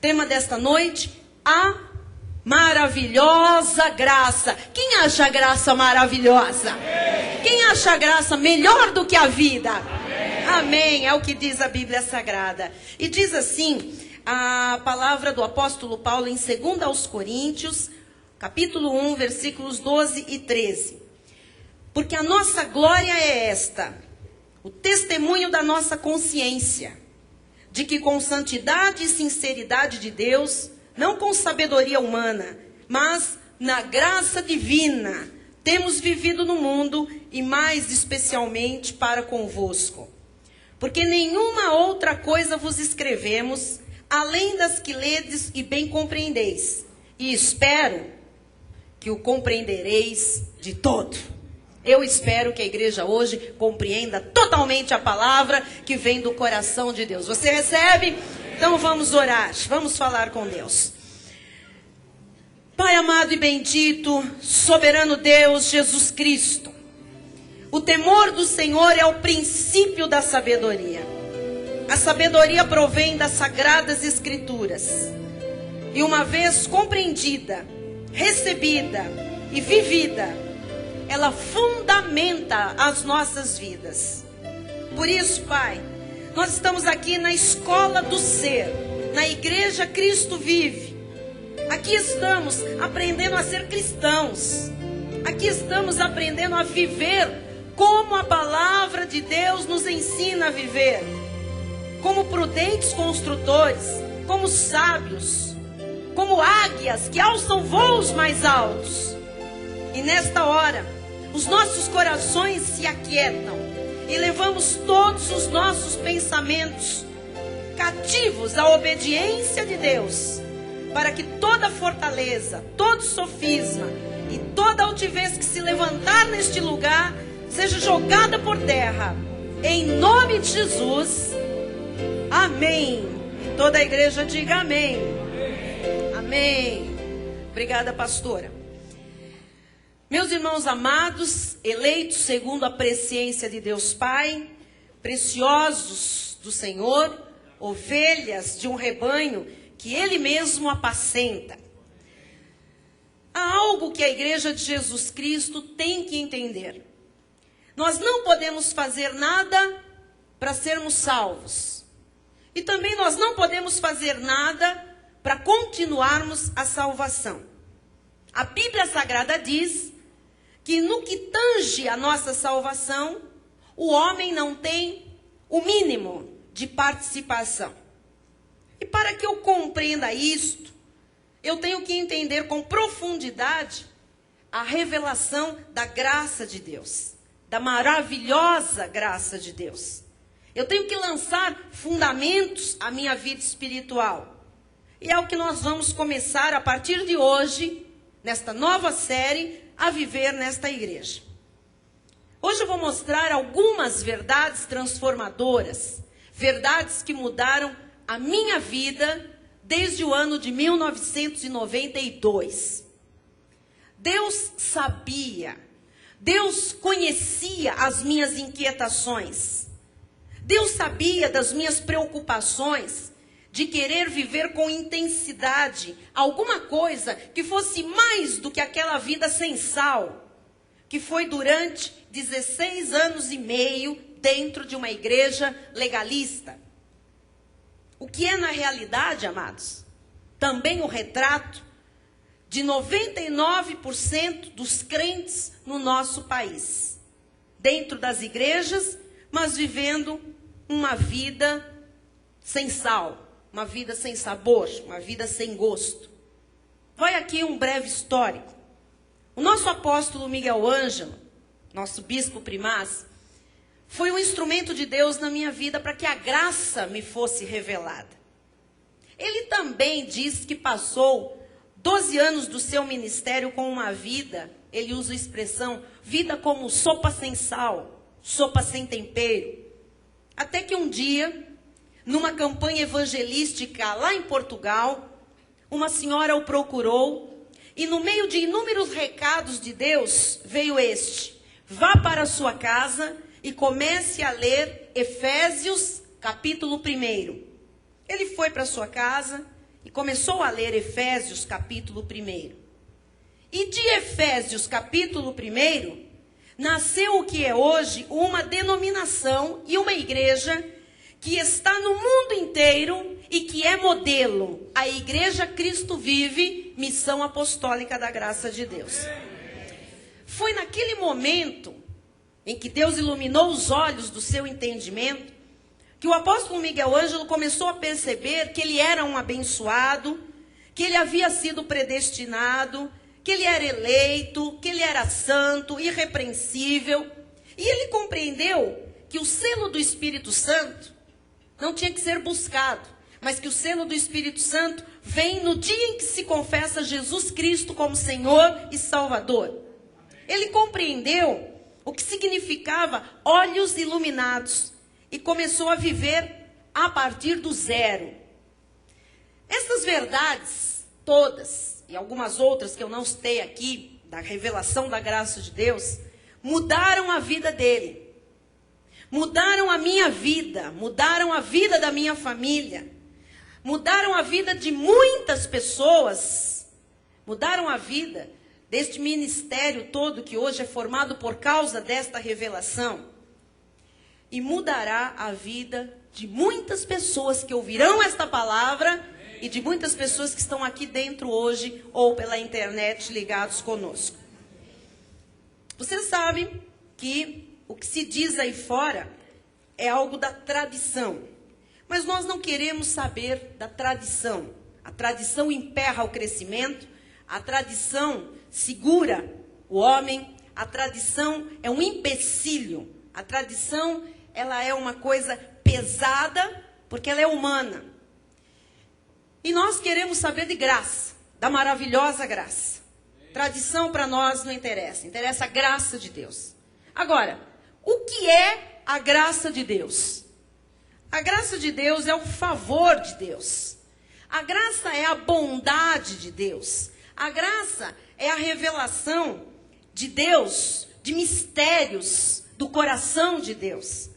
Tema desta noite, a maravilhosa graça. Quem acha a graça maravilhosa? Amém. Quem acha a graça melhor do que a vida? Amém. Amém, é o que diz a Bíblia Sagrada. E diz assim, a palavra do apóstolo Paulo em 2 aos Coríntios, capítulo 1, versículos 12 e 13. Porque a nossa glória é esta, o testemunho da nossa consciência, de que com santidade e sinceridade de Deus, não com sabedoria humana, mas na graça divina, temos vivido no mundo e mais especialmente para convosco. Porque nenhuma outra coisa vos escrevemos, além das que ledes e bem compreendeis. E espero que o compreendereis de todo. Eu espero que a igreja hoje compreenda totalmente a palavra que vem do coração de Deus. Você recebe? Então vamos orar, vamos falar com Deus. Pai amado e bendito, soberano Deus, Jesus Cristo. O temor do Senhor é o princípio da sabedoria. A sabedoria provém das sagradas escrituras. E uma vez compreendida, recebida e vivida, ela fundamenta as nossas vidas. Por isso, Pai, nós estamos aqui na escola do ser, na igreja Cristo Vive. Aqui estamos aprendendo a ser cristãos. Aqui estamos aprendendo a viver como a palavra de Deus nos ensina a viver. Como prudentes construtores, como sábios, como águias que alçam voos mais altos. E nesta hora, os nossos corações se aquietam e levamos todos os nossos pensamentos cativos à obediência de Deus, para que toda fortaleza, todo sofisma e toda altivez que se levantar neste lugar seja jogada por terra, em nome de Jesus. Amém. Toda a igreja diga amém. Amém. Obrigada, pastora. Meus irmãos amados, eleitos segundo a presciência de Deus Pai, preciosos do Senhor, ovelhas de um rebanho que Ele mesmo apacenta. Há algo que a igreja de Jesus Cristo tem que entender. Nós não podemos fazer nada para sermos salvos. E também nós não podemos fazer nada para continuarmos a salvação. A Bíblia Sagrada diz que no que tange a nossa salvação, o homem não tem o mínimo de participação. E para que eu compreenda isto, eu tenho que entender com profundidade a revelação da graça de Deus, da maravilhosa graça de Deus. Eu tenho que lançar fundamentos à minha vida espiritual. E é o que nós vamos começar a partir de hoje, nesta nova série, a viver nesta igreja. Hoje eu vou mostrar algumas verdades transformadoras, verdades que mudaram a minha vida desde o ano de 1992. Deus sabia, Deus conhecia as minhas inquietações, Deus sabia das minhas preocupações, de querer viver com intensidade alguma coisa que fosse mais do que aquela vida sem sal, que foi durante 16 anos e meio dentro de uma igreja legalista. O que é na realidade, amados, também o retrato de 99% dos crentes no nosso país, dentro das igrejas, mas vivendo uma vida sem sal. Uma vida sem sabor, uma vida sem gosto. Vai aqui um breve histórico. O nosso apóstolo Miguel Ângelo, nosso bispo primaz, foi um instrumento de Deus na minha vida para que a graça me fosse revelada. Ele também diz que passou 12 anos do seu ministério com uma vida, ele usa a expressão, vida como sopa sem sal, sopa sem tempero. Até que um dia, numa campanha evangelística lá em Portugal, uma senhora o procurou e no meio de inúmeros recados de Deus veio este: vá para a sua casa e comece a ler Efésios capítulo 1. Ele foi para sua casa e começou a ler Efésios capítulo 1. E de Efésios capítulo 1, nasceu o que é hoje uma denominação e uma igreja que está no mundo inteiro e que é modelo. A Igreja Cristo Vive, Missão Apostólica da Graça de Deus. Foi naquele momento em que Deus iluminou os olhos do seu entendimento, que o apóstolo Miguel Ângelo começou a perceber que ele era um abençoado, que ele havia sido predestinado, que ele era eleito, que ele era santo, irrepreensível. E ele compreendeu que o selo do Espírito Santo não tinha que ser buscado, mas que o selo do Espírito Santo vem no dia em que se confessa Jesus Cristo como Senhor e Salvador. Ele compreendeu o que significava olhos iluminados e começou a viver a partir do zero. Essas verdades todas, e algumas outras que eu não citei aqui, da revelação da graça de Deus, mudaram a vida dele. Mudaram a minha vida, mudaram a vida da minha família, mudaram a vida de muitas pessoas, mudaram a vida deste ministério todo que hoje é formado por causa desta revelação. E mudará a vida de muitas pessoas que ouvirão esta palavra e de muitas pessoas que estão aqui dentro hoje ou pela internet ligados conosco. Vocês sabem que o que se diz aí fora é algo da tradição. Mas nós não queremos saber da tradição. A tradição emperra o crescimento, a tradição segura o homem, a tradição é um empecilho. A tradição, ela é uma coisa pesada, porque ela é humana. E nós queremos saber de graça, da maravilhosa graça. Tradição para nós não interessa, interessa a graça de Deus. Agora, o que é a graça de Deus? A graça de Deus é o favor de Deus. A graça é a bondade de Deus. A graça é a revelação de Deus, de mistérios do coração de Deus.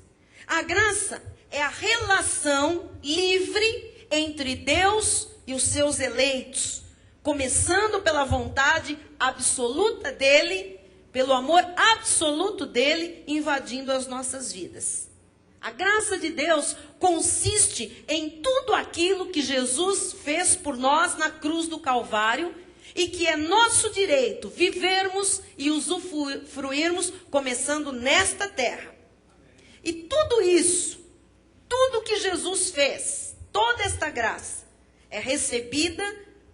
A graça é a relação livre entre Deus e os seus eleitos, começando pela vontade absoluta dele, pelo amor absoluto dele, invadindo as nossas vidas. A graça de Deus consiste em tudo aquilo que Jesus fez por nós na cruz do Calvário e que é nosso direito vivermos e usufruirmos começando nesta terra. E tudo isso, tudo que Jesus fez, toda esta graça, é recebida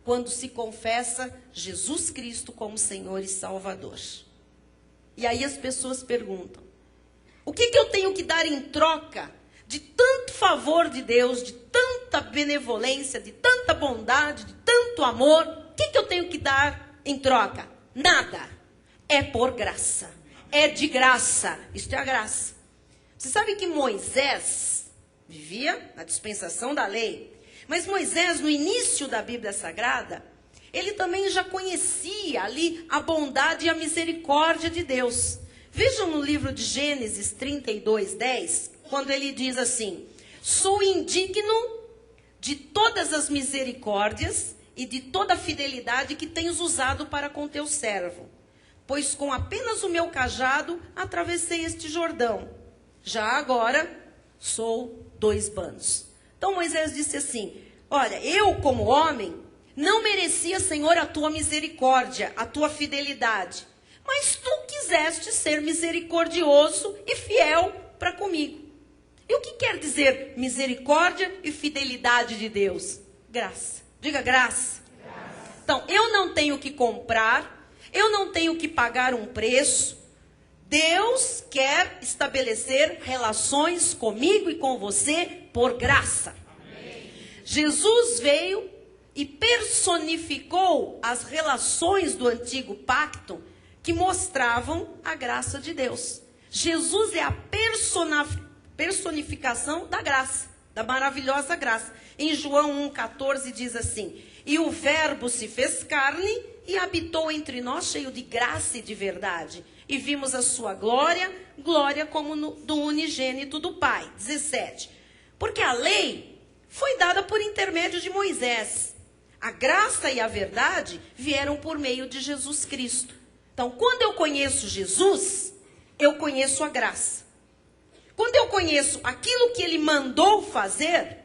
quando se confessa Jesus Cristo como Senhor e Salvador. E aí as pessoas perguntam, o que eu tenho que dar em troca de tanto favor de Deus, de tanta benevolência, de tanta bondade, de tanto amor? O que eu tenho que dar em troca? Nada. É por graça. É de graça. Isto é a graça. Você sabe que Moisés vivia na dispensação da lei. Mas Moisés, no início da Bíblia Sagrada, ele também já conhecia ali a bondade e a misericórdia de Deus. Vejam no livro de Gênesis 32:10, quando ele diz assim: sou indigno de todas as misericórdias e de toda a fidelidade que tens usado para com teu servo, pois com apenas o meu cajado atravessei este Jordão. Já agora sou 2 banos. Então Moisés disse assim: olha, eu como homem não merecia, Senhor, a tua misericórdia, a tua fidelidade, mas tu quiseste ser misericordioso e fiel para comigo. E o que quer dizer misericórdia e fidelidade de Deus? Graça. Diga graça. Graça. Então, eu não tenho que comprar, eu não tenho que pagar um preço. Deus quer estabelecer relações comigo e com você por graça. Amém. Jesus veio e personificou as relações do antigo pacto que mostravam a graça de Deus. Jesus é a personificação da graça, da maravilhosa graça. Em João 1,14 diz assim: e o verbo se fez carne e habitou entre nós cheio de graça e de verdade. E vimos a sua glória, glória como do unigênito do Pai. 17. Porque a lei foi dada por intermédio de Moisés. A graça e a verdade vieram por meio de Jesus Cristo. Então, quando eu conheço Jesus, eu conheço a graça. Quando eu conheço aquilo que ele mandou fazer,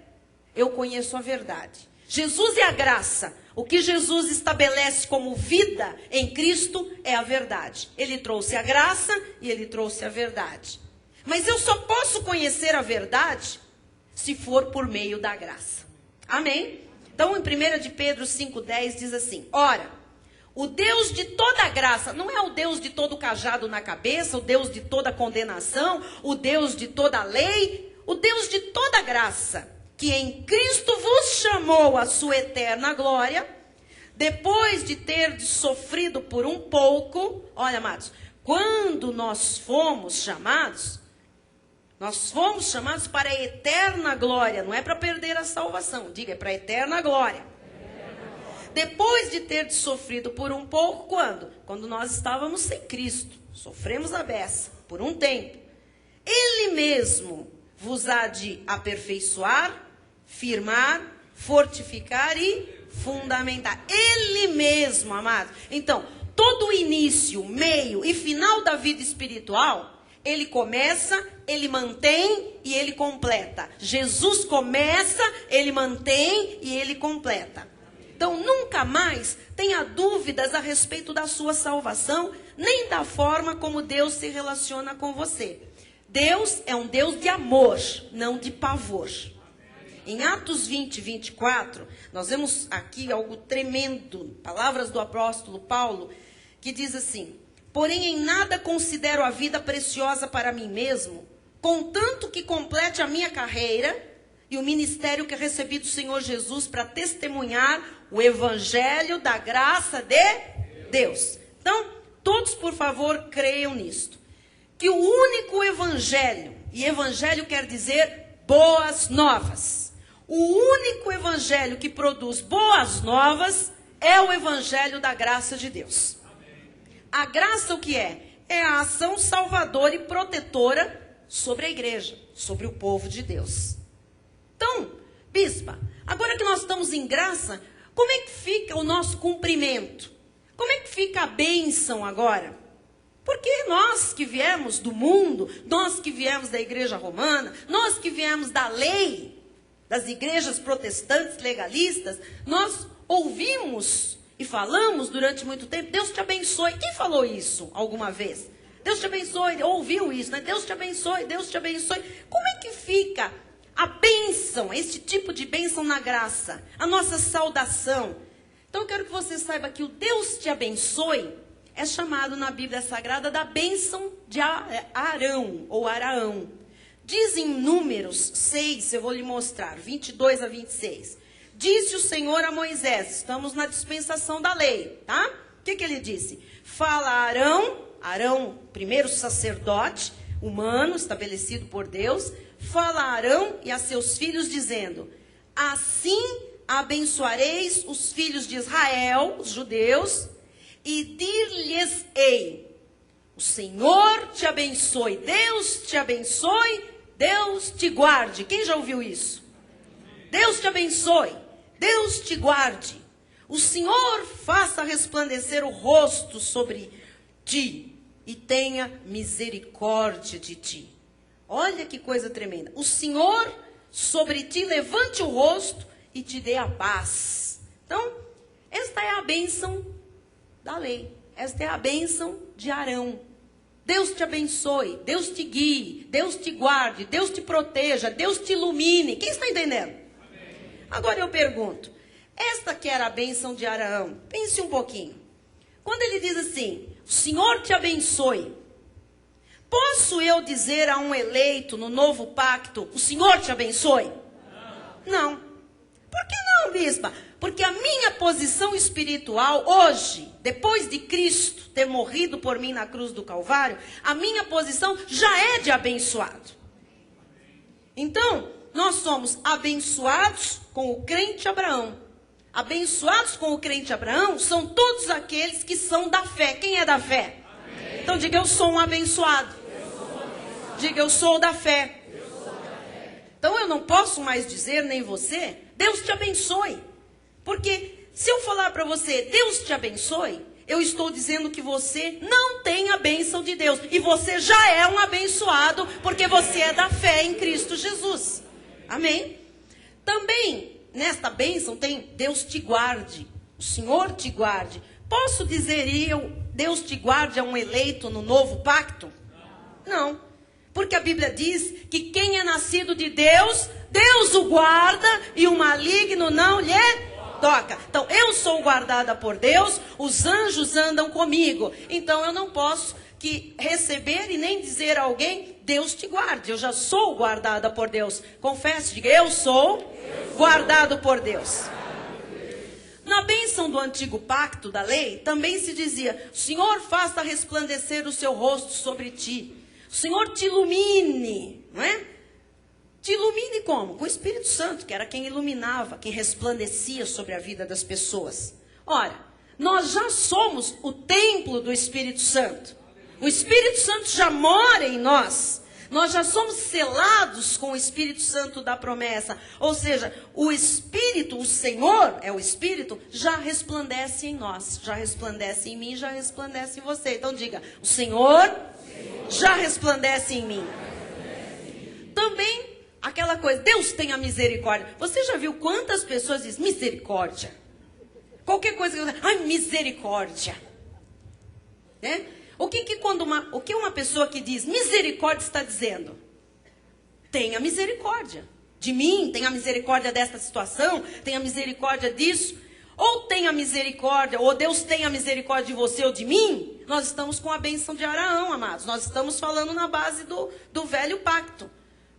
eu conheço a verdade. Jesus é a graça. O que Jesus estabelece como vida em Cristo é a verdade. Ele trouxe a graça e ele trouxe a verdade. Mas eu só posso conhecer a verdade se for por meio da graça. Amém? Então, em 1 de Pedro 5,10 diz assim: ora, o Deus de toda graça, não é o Deus de todo cajado na cabeça, o Deus de toda condenação, o Deus de toda lei, o Deus de toda graça, que em Cristo vos chamou à sua eterna glória, depois de ter sofrido por um pouco. Olha, amados, quando nós fomos chamados para a eterna glória, não é para perder a salvação, diga, é para a eterna glória. Depois de ter sofrido por um pouco, quando? Quando nós estávamos sem Cristo, sofremos a beça por um tempo. Ele mesmo vos há de aperfeiçoar, firmar, fortificar e fundamentar. Ele mesmo, amado. Então, todo o início, meio e final da vida espiritual, ele começa, ele mantém e ele completa. Jesus começa, ele mantém e ele completa. Então, nunca mais tenha dúvidas a respeito da sua salvação, nem da forma como Deus se relaciona com você. Deus é um Deus de amor, não de pavor. Em Atos 20, 24, nós vemos aqui algo tremendo, palavras do apóstolo Paulo, que diz assim: porém em nada considero a vida preciosa para mim mesmo, contanto que complete a minha carreira e o ministério que recebi do Senhor Jesus para testemunhar o evangelho da graça de Deus. Então, todos, por favor, creiam nisto. Que o único evangelho, e evangelho quer dizer boas novas. O único evangelho que produz boas novas é o evangelho da graça de Deus. A graça o que é? É a ação salvadora e protetora sobre a igreja, sobre o povo de Deus. Então, bispa, agora que nós estamos em graça, como é que fica o nosso cumprimento? Como é que fica a bênção agora? Porque nós que viemos do mundo, nós que viemos da igreja romana, nós que viemos da lei, das igrejas protestantes legalistas, nós ouvimos e falamos durante muito tempo: Deus te abençoe. Quem falou isso alguma vez? Deus te abençoe, ouviu isso, né? Deus te abençoe, Deus te abençoe. Como é que fica a bênção, este tipo de bênção na graça, a nossa saudação? Então eu quero que você saiba que o Deus te abençoe é chamado na Bíblia Sagrada da bênção de Arão, ou Araão. Diz em Números 6, eu vou lhe mostrar, 22 a 26. Disse o Senhor a Moisés, estamos na dispensação da lei, tá? O que ele disse? Fala a Arão, primeiro sacerdote humano estabelecido por Deus, fala a Arão e a seus filhos dizendo: assim abençoareis os filhos de Israel, os judeus, e dir-lhes-ei: o Senhor te abençoe, Deus te abençoe, Deus te guarde. Quem já ouviu isso? Deus te abençoe, Deus te guarde. O Senhor faça resplandecer o rosto sobre ti e tenha misericórdia de ti. Olha que coisa tremenda. O Senhor sobre ti levante o rosto e te dê a paz. Então, esta é a bênção da lei. Esta é a bênção de Arão. Deus te abençoe, Deus te guie, Deus te guarde, Deus te proteja, Deus te ilumine. Quem está entendendo? Amém. Agora eu pergunto, esta que era a bênção de Arão, pense um pouquinho. Quando ele diz assim: o Senhor te abençoe, posso eu dizer a um eleito no novo pacto: o Senhor te abençoe? Não. Por que não, bispa? Porque a minha posição espiritual hoje, depois de Cristo ter morrido por mim na cruz do Calvário, a minha posição já é de abençoado. Então, nós somos abençoados com o crente Abraão. Abençoados com o crente Abraão são todos aqueles que são da fé. Quem é da fé? Amém. Então diga: eu sou um abençoado. Diga: eu sou da fé. Então eu não posso mais dizer, nem você: Deus te abençoe. Porque Se eu falar para você, Deus te abençoe, eu estou dizendo que você não tem a bênção de Deus. E você já é um abençoado, porque você é da fé em Cristo Jesus. Amém? Também, nesta bênção tem Deus te guarde. O Senhor te guarde. Posso dizer eu, Deus te guarde a um eleito no novo pacto? Não. Porque a Bíblia diz que quem é nascido de Deus, Deus o guarda e o maligno não lhe toca. Então, eu sou guardada por Deus, os anjos andam comigo. Então, eu não posso receber e nem dizer a alguém, Deus te guarde. Eu já sou guardada por Deus. Confesse, diga, eu sou guardado por Deus. Na bênção do antigo pacto da lei, também se dizia, Senhor, faça resplandecer o seu rosto sobre ti. O Senhor te ilumine, não é? Te ilumine como? Com o Espírito Santo, que era quem iluminava, quem resplandecia sobre a vida das pessoas. Ora, nós já somos o templo do Espírito Santo. O Espírito Santo já mora em nós. Nós já somos selados com o Espírito Santo da promessa. Ou seja, o Espírito, o Senhor é o Espírito, já resplandece em nós. Já resplandece em mim, já resplandece em você. Então diga, o Senhor já resplandece em mim. Também aquela coisa, Deus tenha misericórdia. Você já viu quantas pessoas dizem misericórdia? Qualquer coisa que eu digo, ai, misericórdia. Né? O que uma pessoa que diz misericórdia está dizendo? Tenha misericórdia de mim, tenha misericórdia desta situação, tenha misericórdia disso. Ou tenha misericórdia, ou Deus tenha misericórdia de você ou de mim. Nós estamos com a bênção de Abraão, amados. Nós estamos falando na base do velho pacto.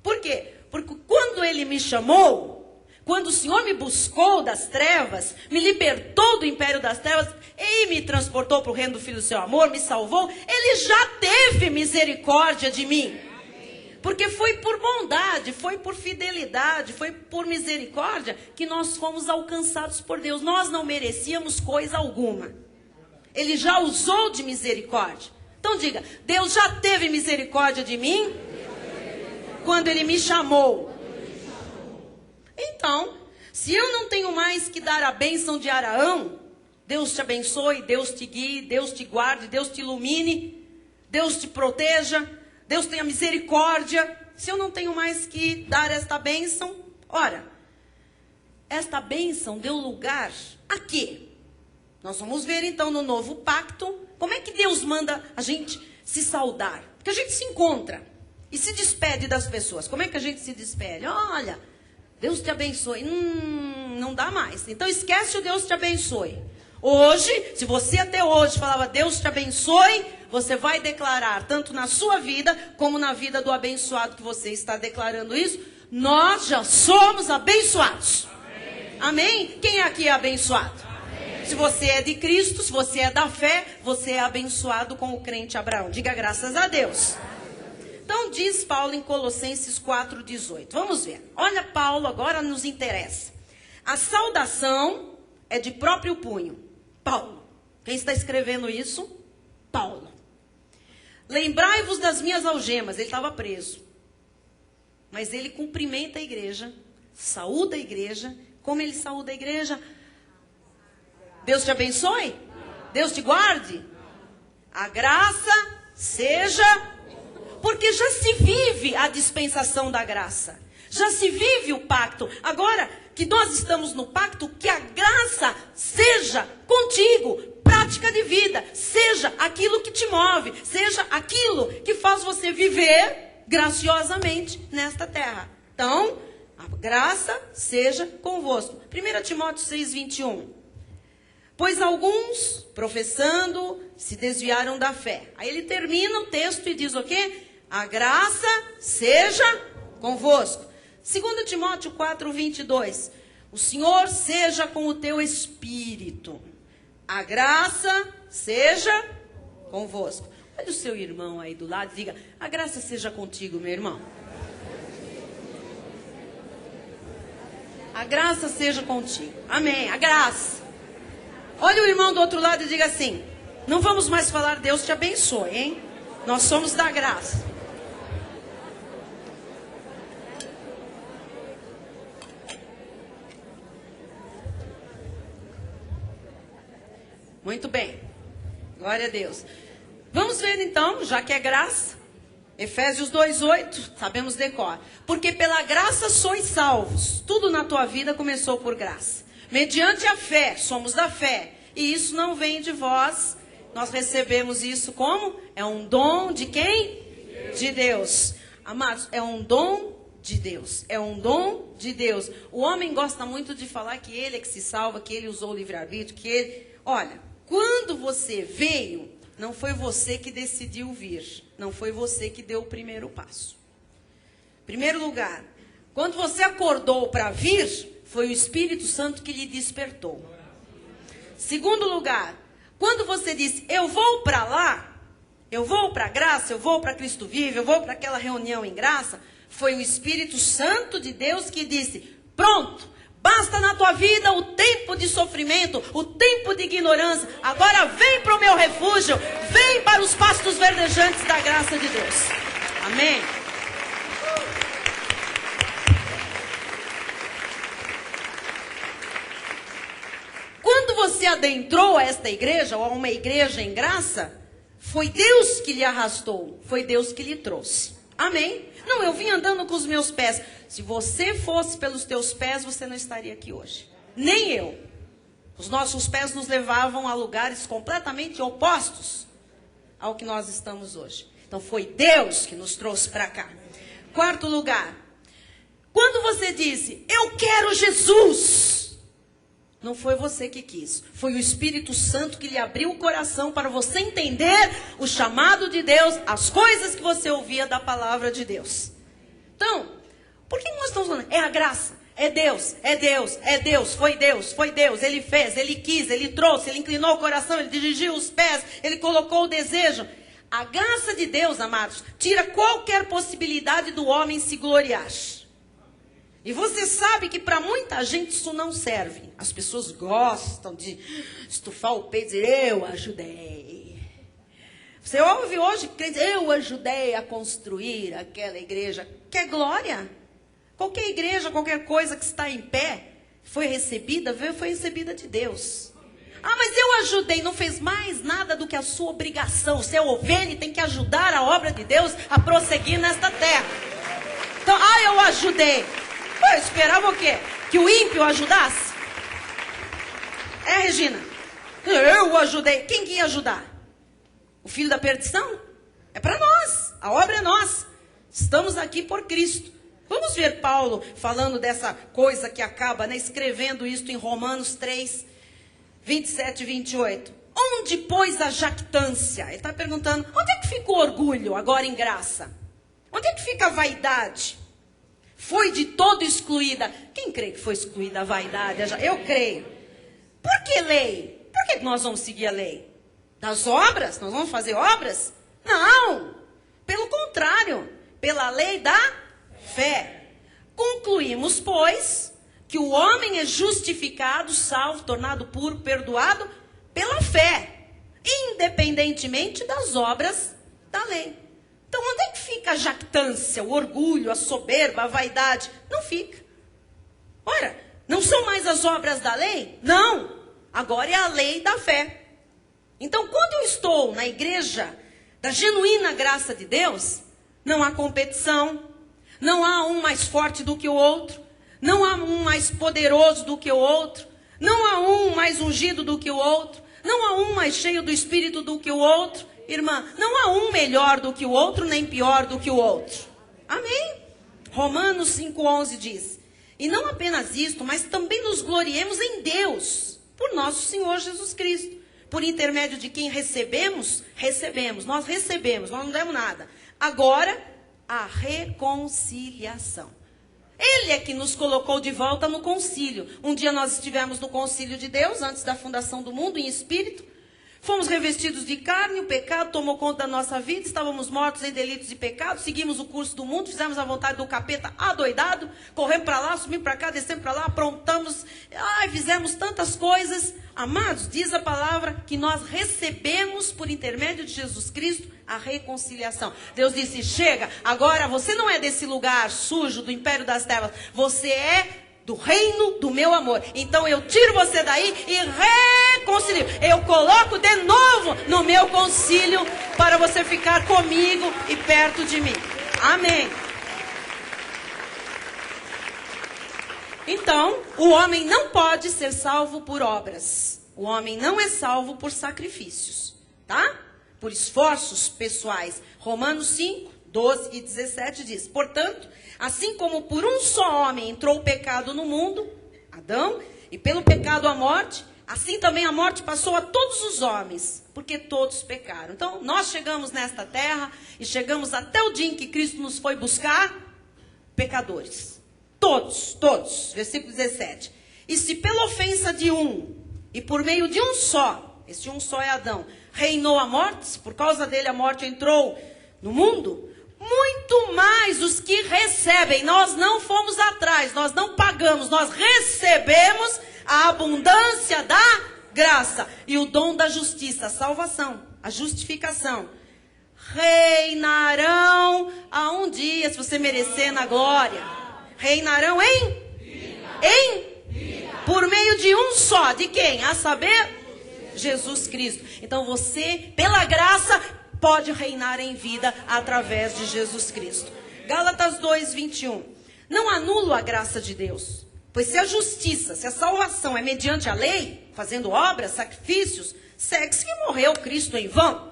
Por quê? Porque quando ele me chamou, quando o Senhor me buscou das trevas, me libertou do império das trevas e me transportou para o reino do Filho do seu amor, me salvou, ele já teve misericórdia de mim. Porque foi por bondade, foi por fidelidade, foi por misericórdia que nós fomos alcançados por Deus. Nós não merecíamos coisa alguma. Ele já usou de misericórdia. Então diga, Deus já teve misericórdia de mim quando Ele me chamou. Então, se eu não tenho mais que dar a bênção de Abraão, Deus te abençoe, Deus te guie, Deus te guarde, Deus te ilumine, Deus te proteja, Deus tenha misericórdia. Se eu não tenho mais que dar esta bênção, ora, esta bênção deu lugar a quê? Nós vamos ver então no novo pacto, como é que Deus manda a gente se saudar. Porque a gente se encontra e se despede das pessoas. Como é que a gente se despede? Olha, Deus te abençoe. Não dá mais. Então esquece o Deus te abençoe. Hoje, se você até hoje falava Deus te abençoe, você vai declarar, tanto na sua vida, como na vida do abençoado que você está declarando isso. Nós já somos abençoados. Amém? Quem aqui é abençoado? Amém. Se você é de Cristo, se você é da fé, você é abençoado com o crente Abraão. Diga graças a Deus. Então diz Paulo em Colossenses 4,18. Vamos ver. Olha, Paulo agora nos interessa. A saudação é de próprio punho. Paulo. Quem está escrevendo isso? Paulo. Lembrai-vos das minhas algemas. Ele estava preso. Mas ele cumprimenta a igreja, saúda a igreja. Como ele saúda a igreja? Deus te abençoe? Deus te guarde? A graça seja... Porque já se vive a dispensação da graça. Já se vive o pacto. Agora que nós estamos no pacto, que a graça seja contigo. Prática de vida. Seja aquilo que te move. Seja aquilo que faz você viver graciosamente nesta terra. Então, a graça seja convosco. 1 Timóteo 6,21. Pois alguns, professando, se desviaram da fé. Aí ele termina o texto e diz o quê? A graça seja convosco. 2 Timóteo 4,22. O Senhor seja com o teu espírito. A graça seja convosco. Olha o seu irmão aí do lado e diga, a graça seja contigo, meu irmão. A graça seja contigo. Amém. A graça. Olha o irmão do outro lado e diga assim, não vamos mais falar Deus te abençoe, hein? Nós somos da graça. Muito bem. Glória a Deus. Vamos ver então, já que é graça. Efésios 2:8, sabemos decor. Porque pela graça sois salvos. Tudo na tua vida começou por graça. Mediante a fé, somos da fé. E isso não vem de vós. Nós recebemos isso como? É um dom de quem? De Deus. Amados, é um dom de Deus. É um dom de Deus. O homem gosta muito de falar que ele é que se salva, que ele usou o livre-arbítrio, que ele... Olha, quando você veio, não foi você que decidiu vir. Não foi você que deu o primeiro passo. Primeiro lugar, quando você acordou para vir, foi o Espírito Santo que lhe despertou. Segundo lugar, quando você disse, eu vou para lá, eu vou para a graça, eu vou para Cristo Vive, eu vou para aquela reunião em graça, foi o Espírito Santo de Deus que disse, pronto, basta na tua vida o tempo de sofrimento, o tempo de ignorância, agora vem para o meu refúgio, vem para os pastos verdejantes da graça de Deus. Amém? Quando você adentrou esta igreja, ou a uma igreja em graça, foi Deus que lhe arrastou, foi Deus que lhe trouxe. Amém? Não, eu vim andando com os meus pés. Se você fosse pelos teus pés, você não estaria aqui hoje. Nem eu. Os nossos pés nos levavam a lugares completamente opostos ao que nós estamos hoje. Então foi Deus que nos trouxe para cá. Quarto lugar. Quando você disse, eu quero Jesus, não foi você que quis. Foi o Espírito Santo que lhe abriu o coração para você entender o chamado de Deus, as coisas que você ouvia da palavra de Deus. Então, por que nós estamos falando? É a graça, é Deus, é Deus, é Deus, foi Deus, foi Deus. Ele fez, Ele quis, Ele trouxe, Ele inclinou o coração, Ele dirigiu os pés, Ele colocou o desejo. A graça de Deus, amados, tira qualquer possibilidade do homem se gloriar. E você sabe que para muita gente isso não serve. As pessoas gostam de estufar o peito e dizer, eu ajudei. Você ouve hoje crente, eu ajudei a construir aquela igreja. Quer glória? Qualquer igreja, qualquer coisa que está em pé, foi recebida de Deus. Ah, mas eu ajudei, não fez mais nada do que a sua obrigação. Você é ovelha e tem que ajudar a obra de Deus a prosseguir nesta terra. Então, eu ajudei. Eu esperava o quê? Que o ímpio ajudasse? Regina? Eu ajudei. Quem que ia ajudar? O filho da perdição? É para nós. A obra é nossa. Estamos aqui por Cristo. Vamos ver Paulo falando dessa coisa que acaba, escrevendo isto em Romanos 3, 27 e 28. Onde, pois, a jactância? Ele está perguntando, onde é que fica o orgulho agora em graça? Onde é que fica a vaidade? Foi de todo excluída. Quem crê que foi excluída a vaidade? Eu creio. Por que lei? Por que nós vamos seguir a lei? Das obras? Nós vamos fazer obras? Não. Pelo contrário. Pela lei da fé. Concluímos, pois, que o homem é justificado, salvo, tornado puro, perdoado pela fé. Independentemente das obras da lei. Então, onde é que fica a jactância, o orgulho, a soberba, a vaidade? Não fica. Ora, não são mais as obras da lei? Não. Agora é a lei da fé. Então, quando eu estou na igreja da genuína graça de Deus, não há competição, não há um mais forte do que o outro, não há um mais poderoso do que o outro, não há um mais ungido do que o outro, não há um mais cheio do Espírito do que o outro. Irmã, não há um melhor do que o outro, nem pior do que o outro. Amém? Romanos 5,11 diz, e não apenas isto, mas também nos gloriemos em Deus, por nosso Senhor Jesus Cristo, por intermédio de quem recebemos, nós recebemos, nós não demos nada. Agora, a reconciliação. Ele é que nos colocou de volta no concílio. Um dia nós estivemos no concílio de Deus, antes da fundação do mundo, em espírito. Fomos revestidos de carne, o pecado tomou conta da nossa vida, estávamos mortos em delitos e pecados, seguimos o curso do mundo, fizemos a vontade do capeta adoidado, corremos para lá, subimos para cá, descemos para lá, aprontamos, fizemos tantas coisas. Amados, diz a palavra que nós recebemos por intermédio de Jesus Cristo a reconciliação. Deus disse, chega, agora você não é desse lugar sujo do império das trevas, você é Do reino do meu amor. Então eu tiro você daí e reconcilio. Eu coloco de novo no meu concílio para você ficar comigo e perto de mim. Amém. Então, o homem não pode ser salvo por obras. O homem não é salvo por sacrifícios, tá? Por esforços pessoais. Romanos 5, 12 e 17 diz: portanto, assim como por um só homem entrou o pecado no mundo, Adão, e pelo pecado a morte, assim também a morte passou a todos os homens, porque todos pecaram. Então, nós chegamos nesta terra e chegamos até o dia em que Cristo nos foi buscar, pecadores. Todos, todos. Versículo 17. E se pela ofensa de um, e por meio de um só, esse um só é Adão, reinou a morte, por causa dele a morte entrou no mundo, muito mais os que recebem. Nós não fomos atrás, nós não pagamos, nós recebemos a abundância da graça e o dom da justiça, a salvação, a justificação. Reinarão a um dia, se você merecer, na glória. Reinarão por meio de um só, de quem? A saber, Jesus Cristo. Então você, pela graça, pode reinar em vida através de Jesus Cristo. Gálatas 2, 21. Não anulo a graça de Deus, pois se a justiça, se a salvação é mediante a lei, fazendo obras, sacrifícios, segue-se que morreu Cristo em vão.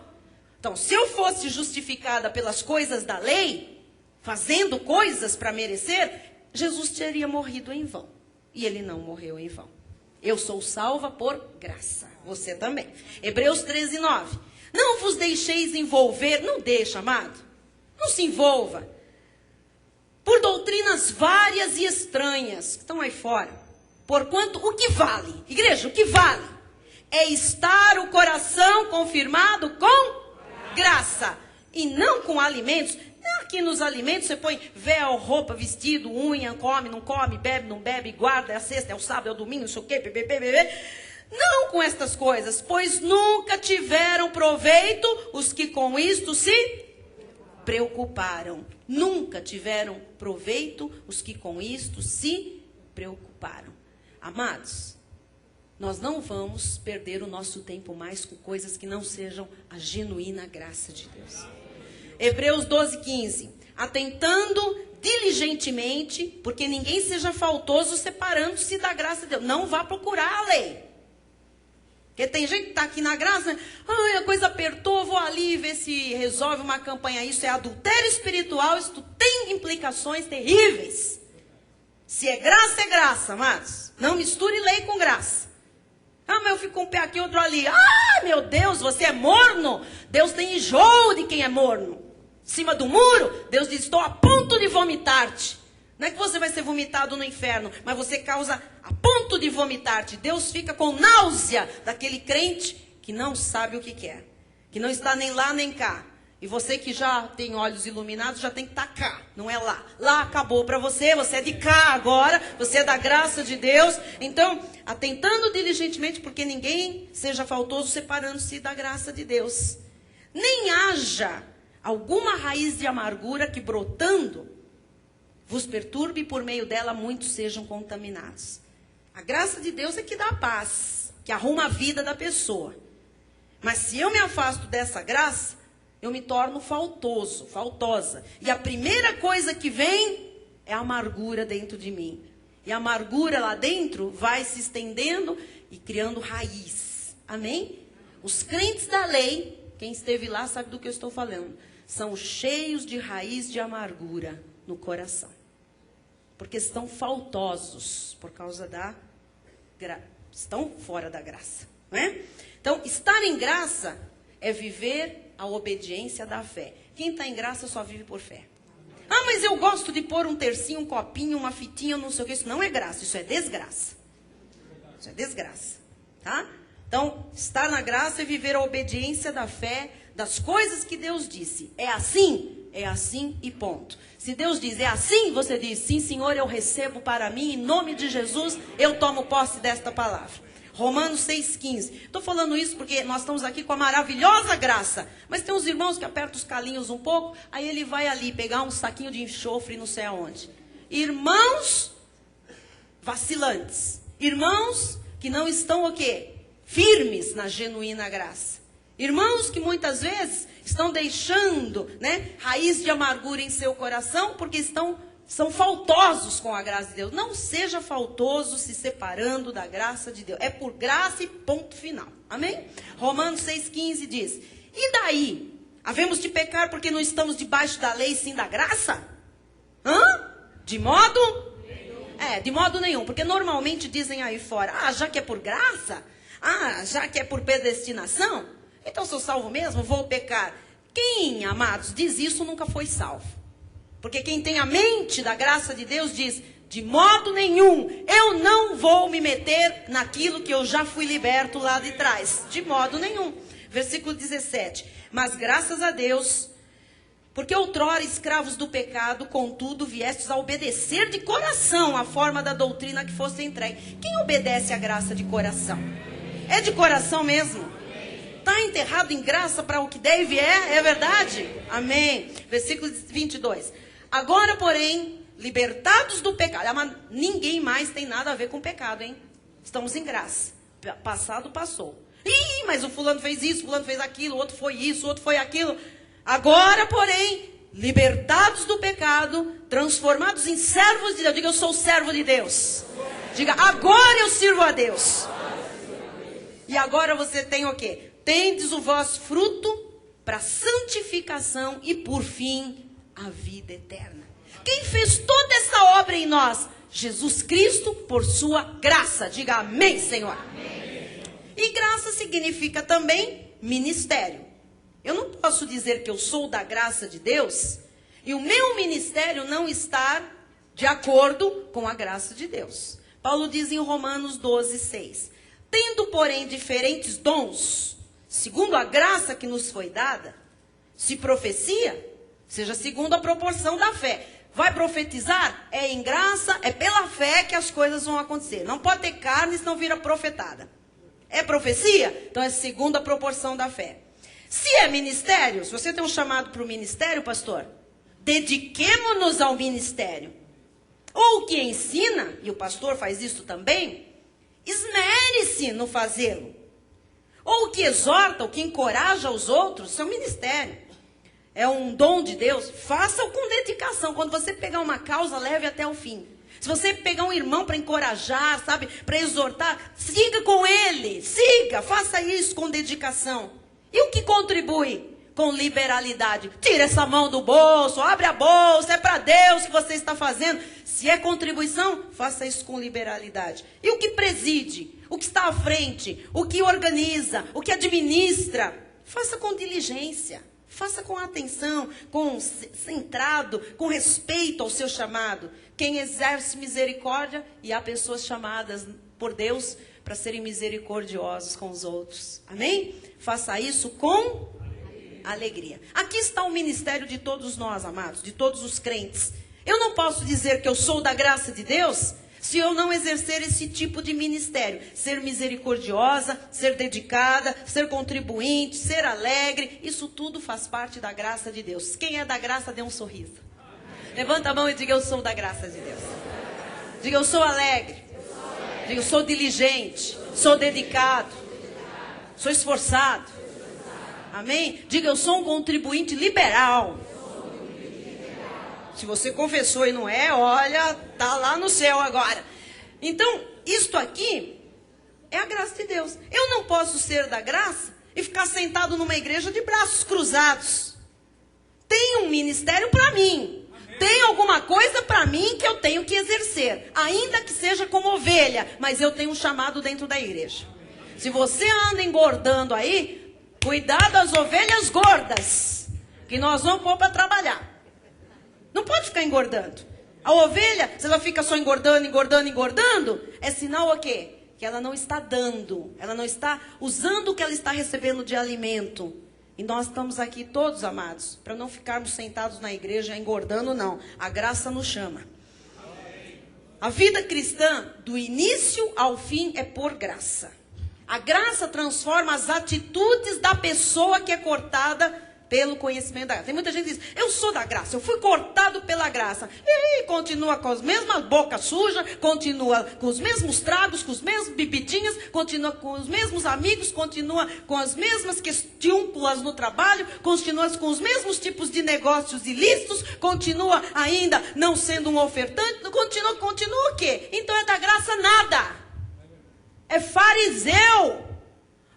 Então, se eu fosse justificada pelas coisas da lei, fazendo coisas para merecer, Jesus teria morrido em vão. E ele não morreu em vão. Eu sou salva por graça. Você também. Hebreus 13, 9. Não vos deixeis envolver. Não deixa, amado. Não se envolva. Por doutrinas várias e estranhas que estão aí fora. Porquanto o que vale, igreja, o que vale é estar o coração confirmado com graça. E não com alimentos. Aqui nos alimentos você põe véu, roupa, vestido, unha, come, não come, bebe, não bebe, guarda, é a sexta, é o sábado, é o domingo, não sei o quê, não com estas coisas, pois nunca tiveram proveito os que com isto se preocuparam. Nunca tiveram proveito os que com isto se preocuparam. Amados, nós não vamos perder o nosso tempo mais com coisas que não sejam a genuína graça de Deus. Hebreus 12, 15. Atentando diligentemente, porque ninguém seja faltoso separando-se da graça de Deus. Não vá procurar a lei. Porque tem gente que está aqui na graça, a coisa apertou, vou ali ver se resolve uma campanha. Isso é adultério espiritual, isso tem implicações terríveis. Se é graça, amados. Não misture lei com graça. Mas eu fico com um pé aqui, outro ali. Meu Deus, você é morno? Deus tem enjoo de quem é morno. Em cima do muro, Deus diz, estou a ponto de vomitar-te. Não é que você vai ser vomitado no inferno, mas você causa a ponto de vomitar-te. Deus fica com náusea daquele crente que não sabe o que quer. Que não está nem lá nem cá. E você que já tem olhos iluminados, já tem que estar cá, não é lá. Lá acabou para você, você é de cá agora, você é da graça de Deus. Então, atentando diligentemente, porque ninguém seja faltoso separando-se da graça de Deus. Nem haja alguma raiz de amargura que brotando vos perturbe e por meio dela muitos sejam contaminados. A graça de Deus é que dá paz, que arruma a vida da pessoa. Mas se eu me afasto dessa graça, eu me torno faltoso, faltosa. E a primeira coisa que vem é a amargura dentro de mim. E a amargura lá dentro vai se estendendo e criando raiz. Amém? Os crentes da lei, quem esteve lá sabe do que eu estou falando, são cheios de raiz de amargura no coração. Porque estão faltosos por causa da graça. Estão fora da graça. Não é? Então, estar em graça é viver a obediência da fé. Quem está em graça só vive por fé. Mas eu gosto de pôr um tercinho, um copinho, uma fitinha, não sei o que. Isso não é graça, isso é desgraça. Isso é desgraça. Tá? Então, estar na graça é viver a obediência da fé, das coisas que Deus disse. É assim e ponto. Se Deus diz, é assim, você diz, sim, Senhor, eu recebo para mim, em nome de Jesus, eu tomo posse desta palavra. Romanos 6,15. Estou falando isso porque nós estamos aqui com a maravilhosa graça. Mas tem uns irmãos que apertam os calinhos um pouco, aí ele vai ali pegar um saquinho de enxofre não sei aonde. Irmãos, vacilantes. Irmãos que não estão o quê? Firmes na genuína graça. Irmãos que muitas vezes estão deixando, né, raiz de amargura em seu coração porque são faltosos com a graça de Deus. Não seja faltoso se separando da graça de Deus. É por graça e ponto final. Amém? Romanos 6,15 diz: e daí? Havemos de pecar porque não estamos debaixo da lei, sim da graça? De modo? De modo nenhum. Porque normalmente dizem aí fora: já que é por graça? Já que é por predestinação? Então sou salvo mesmo, vou pecar. Quem, amados, diz isso nunca foi salvo. Porque quem tem a mente da graça de Deus diz: de modo nenhum, eu não vou me meter naquilo que eu já fui liberto lá de trás. De modo nenhum. Versículo 17. Mas graças a Deus, porque outrora escravos do pecado, contudo, viestes a obedecer de coração a forma da doutrina que fosse entregue. Quem obedece à graça de coração? É de coração mesmo? Está enterrado em graça para o que deve é verdade? Amém. Versículo 22. Agora, porém, libertados do pecado. Mas ninguém mais tem nada a ver com pecado, hein? Estamos em graça. Passado, passou. Mas o fulano fez isso, o fulano fez aquilo, o outro foi isso, o outro foi aquilo. Agora, porém, libertados do pecado, transformados em servos de Deus. Diga: eu sou servo de Deus. Diga: agora eu sirvo a Deus. E agora você tem o quê? Tendes o vosso fruto para santificação e, por fim, a vida eterna. Quem fez toda essa obra em nós? Jesus Cristo, por sua graça. Diga amém, Senhor. Amém. E graça significa também ministério. Eu não posso dizer que eu sou da graça de Deus e o meu ministério não estar de acordo com a graça de Deus. Paulo diz em Romanos 12:6: tendo, porém, diferentes dons, segundo a graça que nos foi dada, se profecia, seja segundo a proporção da fé. Vai profetizar? É em graça, é pela fé que as coisas vão acontecer. Não pode ter carne, senão vira profetada. É profecia? Então é segundo a proporção da fé. Se é ministério, se você tem um chamado para o ministério, pastor, dediquemo-nos ao ministério. Ou o que ensina, e o pastor faz isso também, esmere-se no fazê-lo. Ou o que exorta, o que encoraja os outros, isso é um ministério. É um dom de Deus, faça-o com dedicação. Quando você pegar uma causa, leve até o fim. Se você pegar um irmão para encorajar, sabe, para exortar, siga com ele, siga, faça isso com dedicação. E o que contribui? Com liberalidade. Tira essa mão do bolso, abre a bolsa, é para Deus que você está fazendo. Se é contribuição, faça isso com liberalidade. E o que preside? O que está à frente? O que organiza? O que administra? Faça com diligência. Faça com atenção, centrado, com respeito ao seu chamado. Quem exerce misericórdia, e há pessoas chamadas por Deus para serem misericordiosos com os outros. Amém? Faça isso com alegria. Aqui está o ministério de todos nós, amados, de todos os crentes. Eu não posso dizer que eu sou da graça de Deus se eu não exercer esse tipo de ministério. Ser misericordiosa, ser dedicada, ser contribuinte, ser alegre. Isso tudo faz parte da graça de Deus. Quem é da graça, dê um sorriso. Levanta a mão e diga: eu sou da graça de Deus. Diga: eu sou alegre. Diga: eu sou diligente. Sou dedicado. Sou esforçado. Amém? Diga: eu sou um contribuinte liberal. Se você confessou e não é, olha, tá lá no céu agora. Então, isto aqui é a graça de Deus. Eu não posso ser da graça e ficar sentado numa igreja de braços cruzados. Tem um ministério para mim. Tem alguma coisa para mim que eu tenho que exercer. Ainda que seja como ovelha, mas eu tenho um chamado dentro da igreja. Se você anda engordando aí, cuidado das ovelhas gordas, que nós vamos pôr para trabalhar. Não pode ficar engordando. A ovelha, se ela fica só engordando, é sinal o quê? Que ela não está dando, ela não está usando o que ela está recebendo de alimento. E nós estamos aqui todos, amados, para não ficarmos sentados na igreja engordando, não. A graça nos chama. A vida cristã, do início ao fim, é por graça. A graça transforma as atitudes da pessoa que é cortada pelo conhecimento da graça. Tem muita gente que diz, eu sou da graça, eu fui cortado pela graça. E aí continua com as mesmas bocas sujas, continua com os mesmos tragos, com os mesmos bebidinhas, continua com os mesmos amigos, continua com as mesmas questões no trabalho, continua com os mesmos tipos de negócios ilícitos, continua ainda não sendo um ofertante, continua o quê? Então é da graça nada. É fariseu.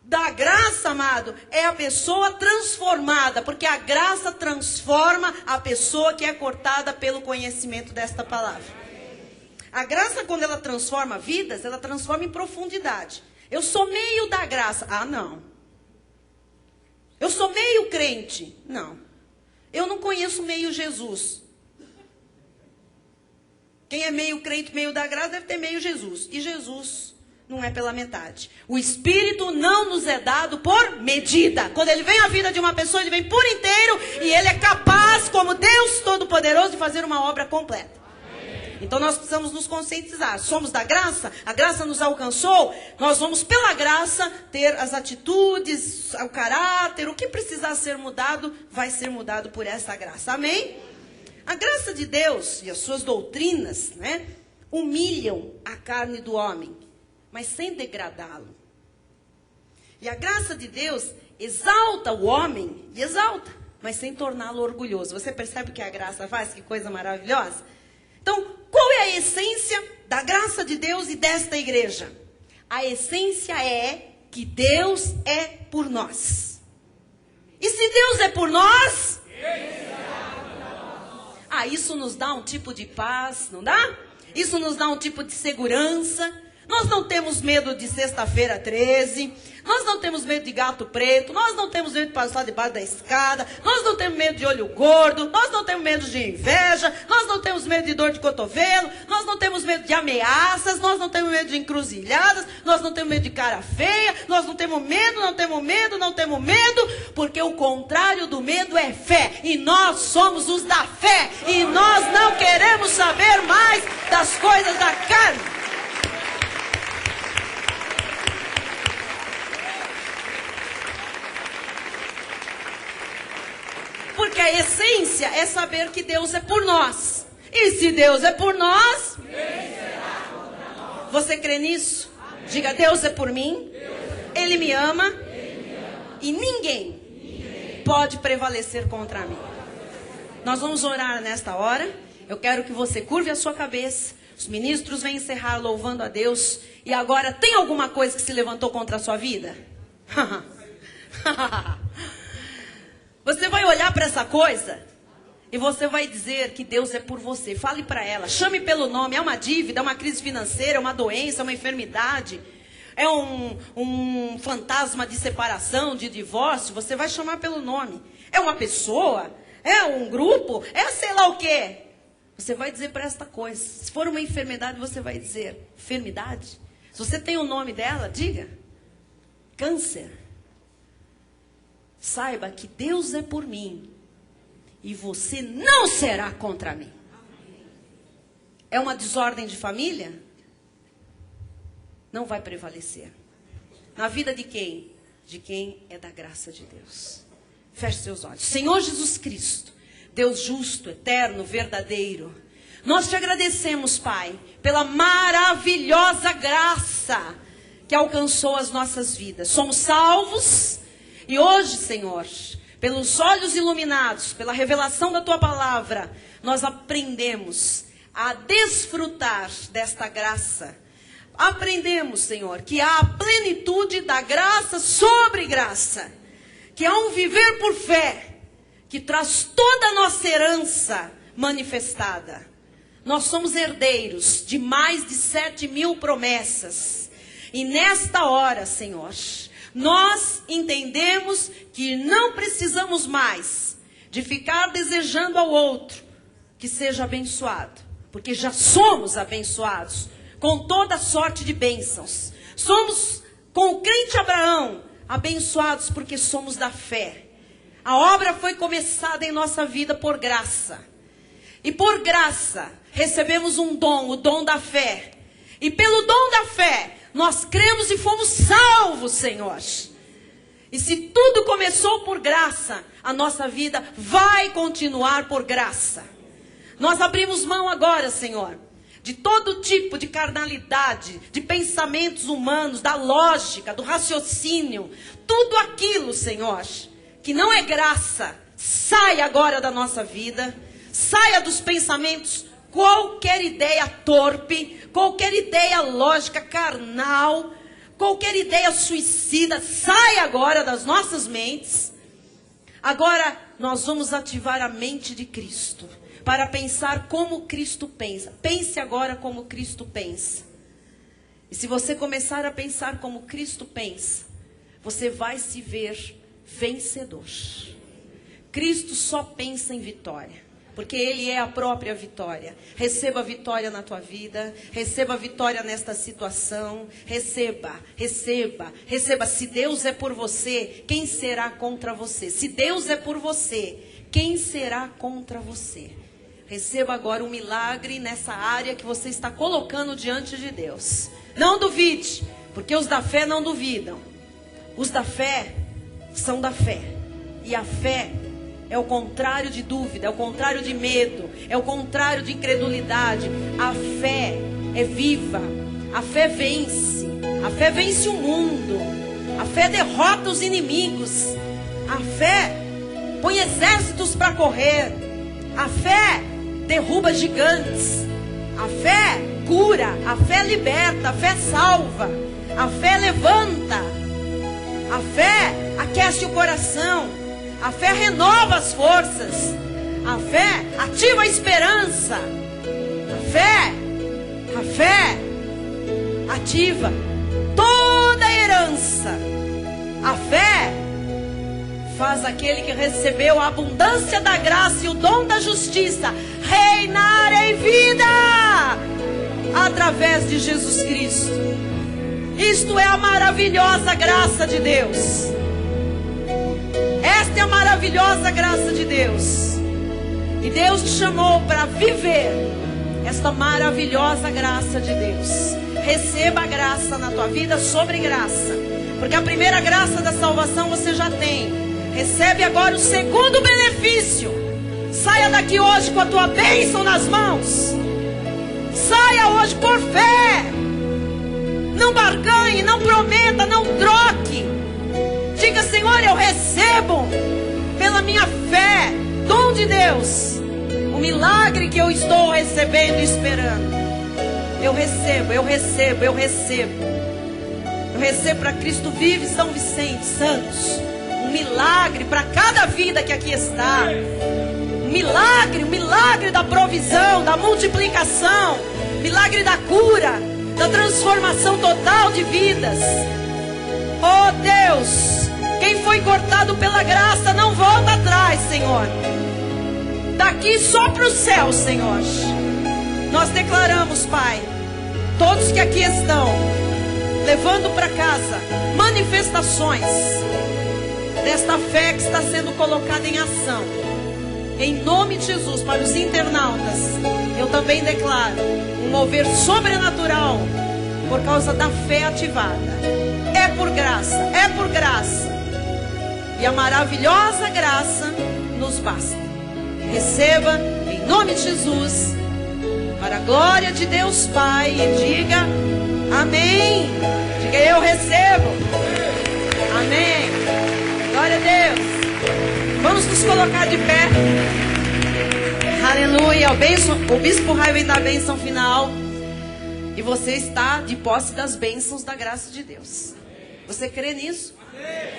Da graça, amado, é a pessoa transformada, porque a graça transforma a pessoa que é cortada pelo conhecimento desta palavra. A graça, quando ela transforma vidas, ela transforma em profundidade. Eu sou meio da graça. Ah, não. Eu sou meio crente. Não. Eu não conheço meio Jesus. Quem é meio crente, meio da graça, deve ter meio Jesus. E Jesus não é pela metade. O Espírito não nos é dado por medida. Quando ele vem à vida de uma pessoa, ele vem por inteiro e ele é capaz, como Deus Todo-Poderoso, de fazer uma obra completa. Então nós precisamos nos conscientizar. Somos da graça, a graça nos alcançou, nós vamos pela graça ter as atitudes, o caráter, o que precisar ser mudado, vai ser mudado por essa graça. Amém? A graça de Deus e as suas doutrinas, né, humilham a carne do homem, mas sem degradá-lo. E a graça de Deus exalta o homem, e exalta, mas sem torná-lo orgulhoso. Você percebe o que a graça faz? Que coisa maravilhosa. Então, qual é a essência da graça de Deus e desta igreja? A essência é que Deus é por nós. E se Deus é por nós, isso nos dá um tipo de paz, não dá? Isso nos dá um tipo de segurança. Nós não temos medo de sexta-feira 13, nós não temos medo de gato preto, nós não temos medo de passar debaixo da escada, nós não temos medo de olho gordo, nós não temos medo de inveja, nós não temos medo de dor de cotovelo, nós não temos medo de ameaças, nós não temos medo de encruzilhadas, nós não temos medo de cara feia, nós não temos medo, porque o contrário do medo é fé, e nós somos os da fé, e nós não queremos saber mais das coisas da carne. Porque a essência é saber que Deus é por nós. E se Deus é por nós, você crê nisso? Amém. Diga, Deus é por mim, Ele me ama, e ninguém pode prevalecer contra mim. Nós vamos orar nesta hora. Eu quero que você curve a sua cabeça. Os ministros vêm encerrar louvando a Deus. E agora, tem alguma coisa que se levantou contra a sua vida? Você vai olhar para essa coisa e você vai dizer que Deus é por você. Fale para ela, chame pelo nome. É uma dívida, é uma crise financeira, é uma doença, é uma enfermidade, é um fantasma de separação, de divórcio. Você vai chamar pelo nome. É uma pessoa, é um grupo, é sei lá o quê. Você vai dizer para esta coisa. Se for uma enfermidade, você vai dizer, enfermidade? Se você tem o nome dela, diga, câncer. Saiba que Deus é por mim e você não será contra mim. É uma desordem de família? Não vai prevalecer. Na vida de quem? De quem é da graça de Deus. Feche seus olhos. Senhor Jesus Cristo, Deus justo, eterno, verdadeiro, nós te agradecemos, Pai, pela maravilhosa graça que alcançou as nossas vidas. Somos salvos. E hoje, Senhor, pelos olhos iluminados, pela revelação da Tua palavra, nós aprendemos a desfrutar desta graça. Aprendemos, Senhor, que há a plenitude da graça sobre graça. Que há um viver por fé, que traz toda a nossa herança manifestada. Nós somos herdeiros de mais de 7.000 promessas. E nesta hora, Senhor, nós entendemos que não precisamos mais de ficar desejando ao outro que seja abençoado, porque já somos abençoados com toda sorte de bênçãos. Somos, com o crente Abraão, abençoados porque somos da fé. A obra foi começada em nossa vida por graça. E por graça recebemos um dom, o dom da fé. E pelo dom da fé nós cremos e fomos salvos, Senhor. E se tudo começou por graça, a nossa vida vai continuar por graça. Nós abrimos mão agora, Senhor, de todo tipo de carnalidade, de pensamentos humanos, da lógica, do raciocínio. Tudo aquilo, Senhor, que não é graça, saia agora da nossa vida. Saia dos pensamentos, qualquer ideia torpe, qualquer ideia lógica, carnal, qualquer ideia suicida, saia agora das nossas mentes. Agora nós vamos ativar a mente de Cristo, para pensar como Cristo pensa. Pense agora como Cristo pensa. E se você começar a pensar como Cristo pensa, você vai se ver vencedor. Cristo só pensa em vitória, porque Ele é a própria vitória. Receba a vitória na tua vida, receba a vitória nesta situação, receba. Se Deus é por você, quem será contra você? Se Deus é por você, quem será contra você? Receba agora um milagre nessa área que você está colocando diante de Deus. Não duvide, porque os da fé não duvidam. Os da fé são da fé, e a fé é o contrário de dúvida, é o contrário de medo, é o contrário de incredulidade. A fé é viva, a fé vence o mundo, a fé derrota os inimigos, a fé põe exércitos para correr, a fé derruba gigantes, a fé cura, a fé liberta, a fé salva, a fé levanta, a fé aquece o coração. A fé renova as forças. A fé ativa a esperança. A fé ativa toda a herança. A fé faz aquele que recebeu a abundância da graça e o dom da justiça reinar em vida através de Jesus Cristo. Isto é a maravilhosa graça de Deus. Esta é a maravilhosa graça de Deus. E Deus te chamou para viver esta maravilhosa graça de Deus. Receba a graça na tua vida sobre graça. Porque a primeira graça da salvação você já tem. Recebe agora o segundo benefício. Saia daqui hoje com a tua bênção nas mãos. Saia hoje por fé. Não barganhe, não prometa, não troque. Diga: Senhor, eu recebo pela minha fé, dom de Deus, o milagre que eu estou recebendo e esperando. Eu recebo. Eu recebo para Cristo vive São Vicente Santos. Um milagre para cada vida que aqui está. Um milagre da provisão, da multiplicação, milagre da cura, da transformação total de vidas. Oh Deus, quem foi cortado pela graça não volta atrás, Senhor. Daqui só para o céu, Senhor. Nós declaramos, Pai, todos que aqui estão levando para casa manifestações desta fé que está sendo colocada em ação. Em nome de Jesus, para os internautas, eu também declaro um mover sobrenatural por causa da fé ativada. É por graça. E a maravilhosa graça nos basta. Receba em nome de Jesus, para a glória de Deus Pai, e diga amém. Diga: eu recebo. Amém. Glória a Deus. Vamos nos colocar de pé. Aleluia. O Bispo Rai vem dar a bênção final. E você está de posse das bênçãos da graça de Deus. Você crê nisso?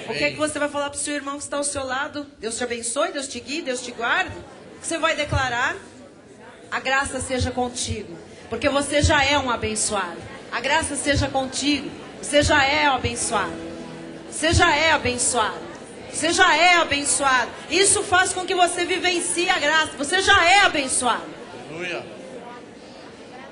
O que é que você vai falar para o seu irmão que está ao seu lado? Deus te abençoe, Deus te guie, Deus te guarde. O que você vai declarar? A graça seja contigo, porque você já é um abençoado. A graça seja contigo, você já é abençoado. Você já é abençoado. Você já é abençoado. Isso faz com que você vivencie a graça. Você já é abençoado. Aleluia.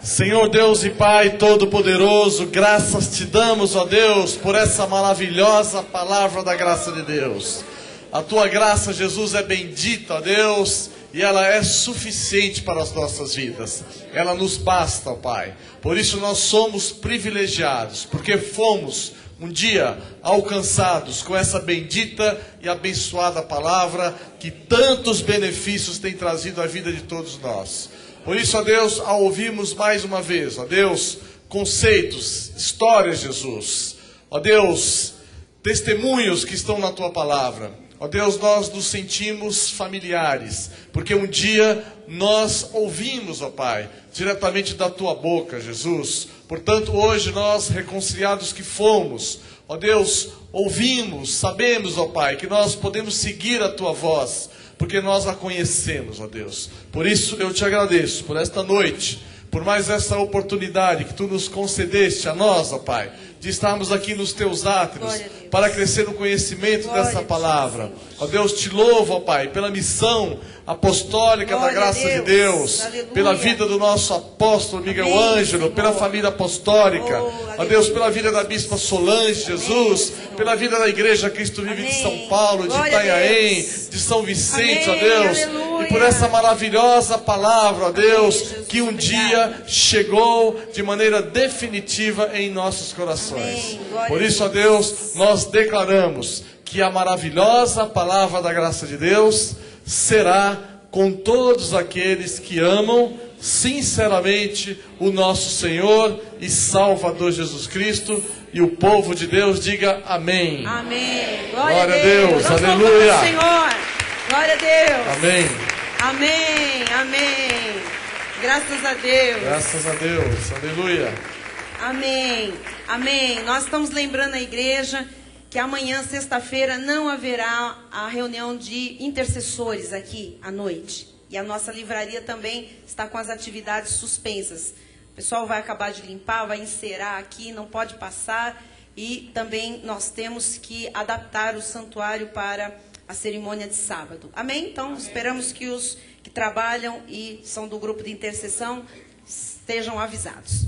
Senhor Deus e Pai Todo-Poderoso, graças te damos, ó Deus, por essa maravilhosa palavra da graça de Deus. A tua graça, Jesus, é bendita, ó Deus, e ela é suficiente para as nossas vidas. Ela nos basta, ó Pai. Por isso nós somos privilegiados, porque fomos um dia alcançados com essa bendita e abençoada palavra que tantos benefícios tem trazido à vida de todos nós. Por isso, ó Deus, ao ouvirmos mais uma vez, ó Deus, conceitos, histórias, Jesus, ó Deus, testemunhos que estão na Tua palavra, ó Deus, nós nos sentimos familiares, porque um dia nós ouvimos, ó Pai, diretamente da Tua boca, Jesus. Portanto, hoje nós, reconciliados que fomos, ó Deus, ouvimos, sabemos, ó Pai, que nós podemos seguir a Tua voz, porque nós a conhecemos, ó Deus. Por isso eu te agradeço por esta noite, por mais essa oportunidade que Tu nos concedeste a nós, ó Pai, de estarmos aqui nos Teus átrios, para crescer no conhecimento dessa palavra. Ó Deus, te louvo, ó Pai, pela missão apostólica da graça de Deus, pela vida do nosso apóstolo Miguel Ângelo, pela família apostólica, ó Deus, pela vida da bispa Solange, Jesus, pela vida da Igreja Cristo Vive de São Paulo, de Itanhaém, de São Vicente, ó Deus, e por essa maravilhosa palavra, ó Deus, que um dia chegou de maneira definitiva em nossos corações. Por isso, ó Deus, nós declaramos que a maravilhosa palavra da graça de Deus será com todos aqueles que amam sinceramente o nosso Senhor e Salvador Jesus Cristo. E o povo de Deus diga amém. Amém. Glória a Deus. Aleluia. Senhor. Glória a Deus. Amém. Amém. Amém. Graças a Deus. Graças a Deus. Aleluia. Amém. Amém. Nós estamos lembrando a igreja que amanhã, sexta-feira, não haverá a reunião de intercessores aqui à noite. E a nossa livraria também está com as atividades suspensas. O pessoal vai acabar de limpar, vai encerar aqui, não pode passar. E também nós temos que adaptar o santuário para a cerimônia de sábado. Amém? Então, esperamos que os que trabalham e são do grupo de intercessão estejam avisados.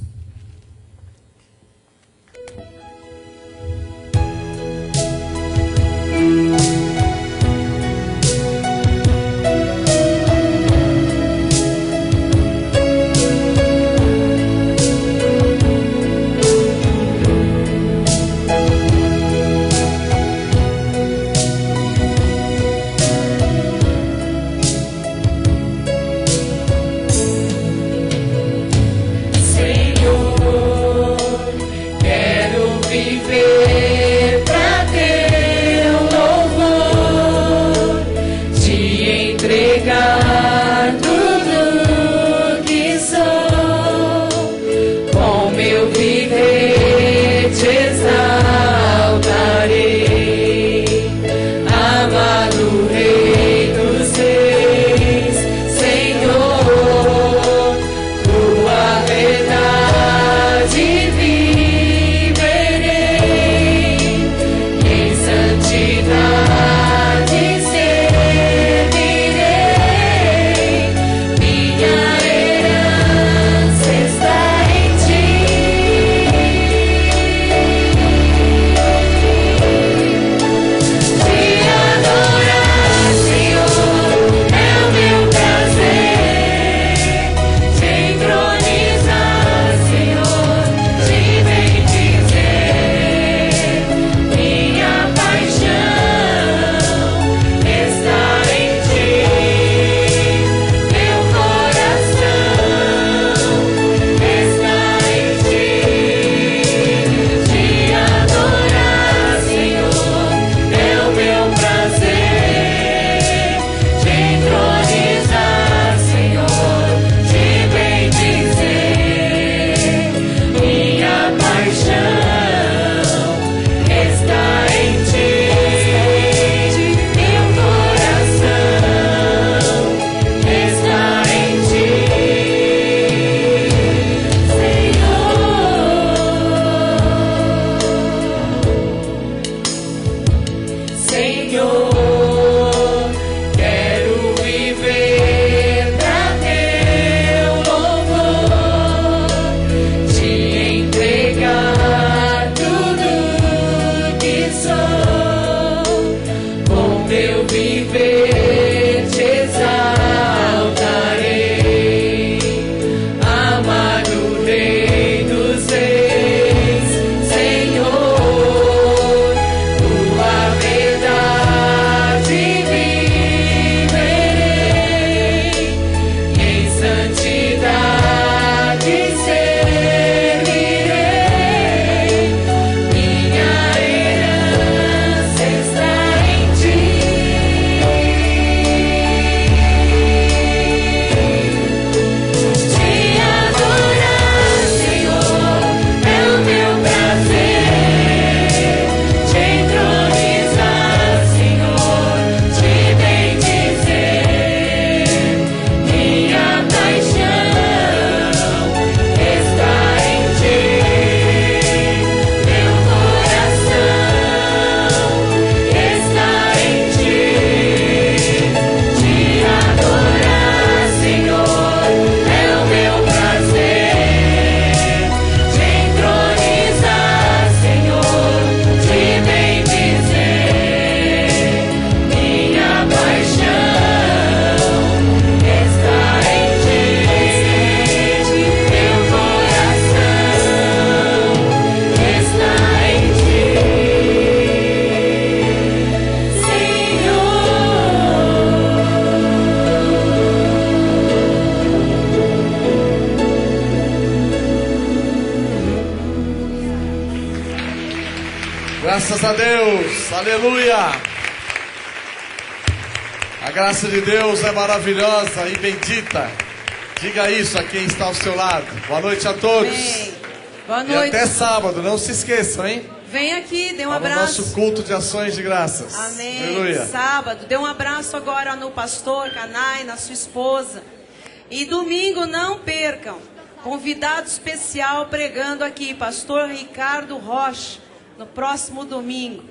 Senhor. Graças a Deus. Aleluia. A graça de Deus é maravilhosa e bendita. Diga isso a quem está ao seu lado. Boa noite a todos. Amém. Boa E noite. até sábado, não se esqueçam, hein? Vem aqui, dê um No abraço. nosso culto de ações de graças. Amém. Aleluia. Sábado, dê um abraço agora no pastor Canai, na sua esposa. E domingo não percam. Convidado especial pregando aqui, pastor Ricardo Rocha, no próximo domingo.